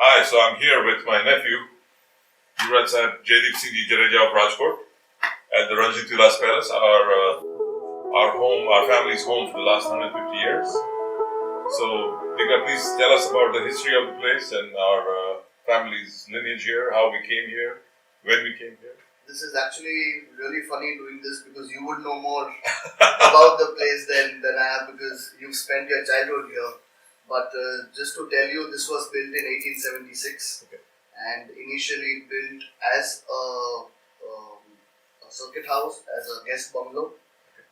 Hi, so I'm here with my nephew, Bavajiraj Saheb Jaideep Singh Ji Jadeja of Rajkot at the Ranjit Villas Palace, our home, our family's home for the last 150 years. So, Dika, please tell us about the history of the place and our family's lineage here, how we came here, when we came here. This is actually really funny doing this because you would know more about the place than I have because you've spent your childhood here. But just to tell you, this was built in 1876 and initially built as a circuit house, as a guest bungalow,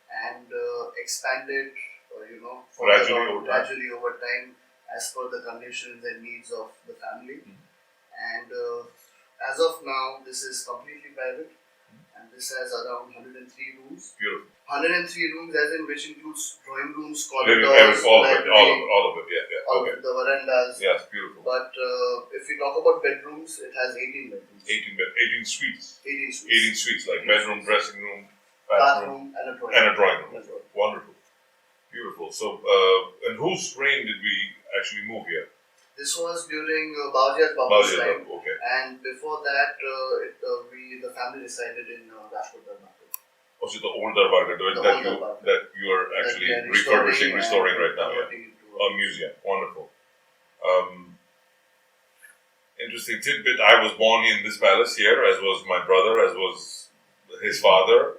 and expanded, gradually over time as per the conditions and needs of the family. And as of now, this is completely private, and this has around 103 rooms. Beautiful. 103 rooms, as in which includes drawing rooms, Living, corridors, all of it, yeah. Okay. the verandas. Yes, beautiful. But if we talk about bedrooms, it has 18 bedrooms. 18 suites. 18 suites. 18 suites, like bedroom, dressing room, bathroom, and a drawing room. Wonderful. Beautiful. So, and whose reign did we actually move here? This was during Bavajiraj Bapu's time. Okay. And before that, the family resided in Rajkot Darbargadh. Oh, so the old Darbargadh that you are actually restoring right now. Yeah. A museum. Wonderful. Interesting tidbit. I was born in this palace here, as was my brother, as was his father,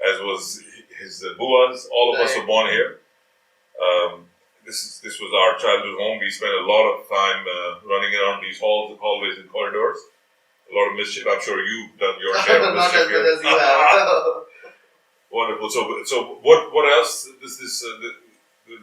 as was his buas. All of us were born here. This was our childhood home. We spent a lot of time running around these hallways and corridors. A lot of mischief. I'm sure you've done your share of mischief here. Not as good as you have. Wonderful. So what else?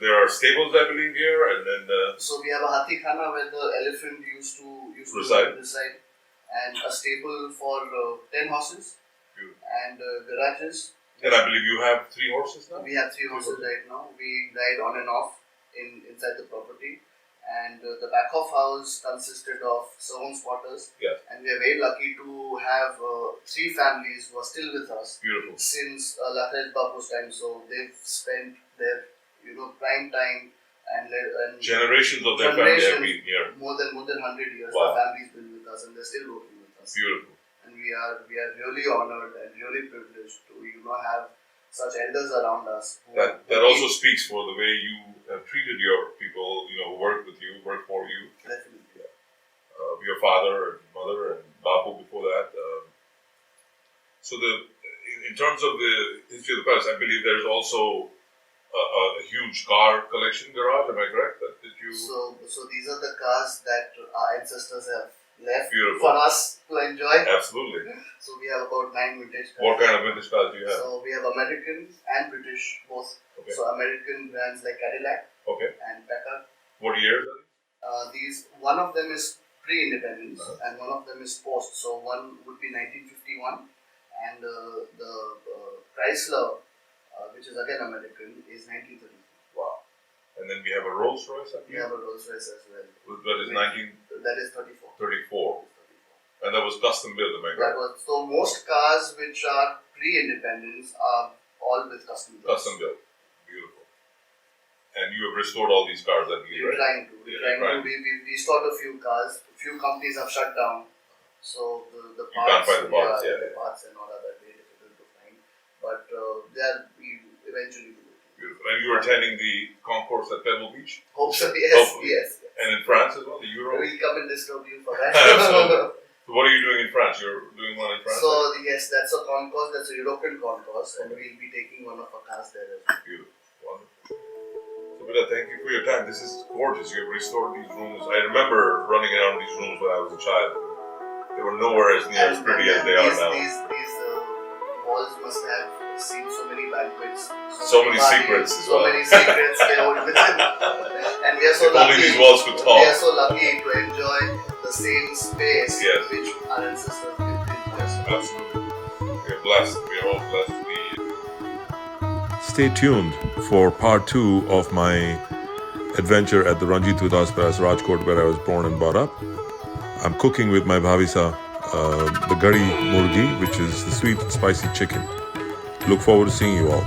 There are stables, I believe, here, and then. So we have a Hathi Khana where the elephant used to reside, and a stable for 10 horses, and garages. And I believe you have 3 horses now. We have 3 horses right now. We ride on and off inside the property, and the back of house consisted of servants' quarters. Yes. And we are very lucky to have 3 families who are still with us. Beautiful. Since Lakhajiraj Bapu's time, so they've spent their prime time and generations of their family have been here. More than 100 years. Wow. The family's been with us, and they're still working with us. Beautiful. And we are really honored and really privileged to have such elders around us. That also speaks for the way you have treated your people, who work with you, work for you. Definitely. Yeah. Your father and mother and Bapu before that. So in terms of the history of the palace, I believe there's also a huge car collection garage. Am I correct? So these are the cars that our ancestors have left Beautiful. For us to enjoy. Absolutely. So we have about 9 vintage cars. What kind of vintage cars do you have? So we have American and British both. Okay. So American brands like Cadillac and Pacard. What years are these? One of them is pre-independence and one of them is post. So one would be 1951 and the Chrysler, which is again American, is 1933. Wow. And then we have a Rolls Royce, I We have a Rolls Royce as well. That is 1934. That is 34. And that was custom built, am I correct? So most cars which are pre-independence are all with custom built. Custom built. Beautiful. And you have restored all these cars, I believe, right? We're trying to. We restored a few cars. A few companies have shut down. So the parts. You can't find the parts, the parts and all that are very difficult to find. But we eventually do it. Beautiful. And you were attending the concourse at Pebble Beach? Hopefully, yes. And in France as well, the Euro? We'll come and disturb you for that. Absolutely. So what are you doing in France? You're doing one in France? So yes, that's a concourse, that's a European concourse, and we'll be taking one of our cars there as well. Beautiful. Wonderful. So Bida, thank you for your time. This is gorgeous. You have restored these rooms. I remember running around these rooms when I was a child. They were nowhere as near as pretty as they are now. These walls must have seen so many banquets. So many secrets as well. So many secrets they hold within. And we are so lucky. Only these walls could talk. We are so lucky to enjoy the same space which our ancestors lived in. Absolutely. We are blessed. We are all blessed to be here. Stay tuned for part 2 of my adventure at the Ranjit Villas Palace, Rajkot, where I was born and brought up. I'm cooking with my Bhabhi Saheb the gari murgi, which is the sweet and spicy chicken. Look forward to seeing you all.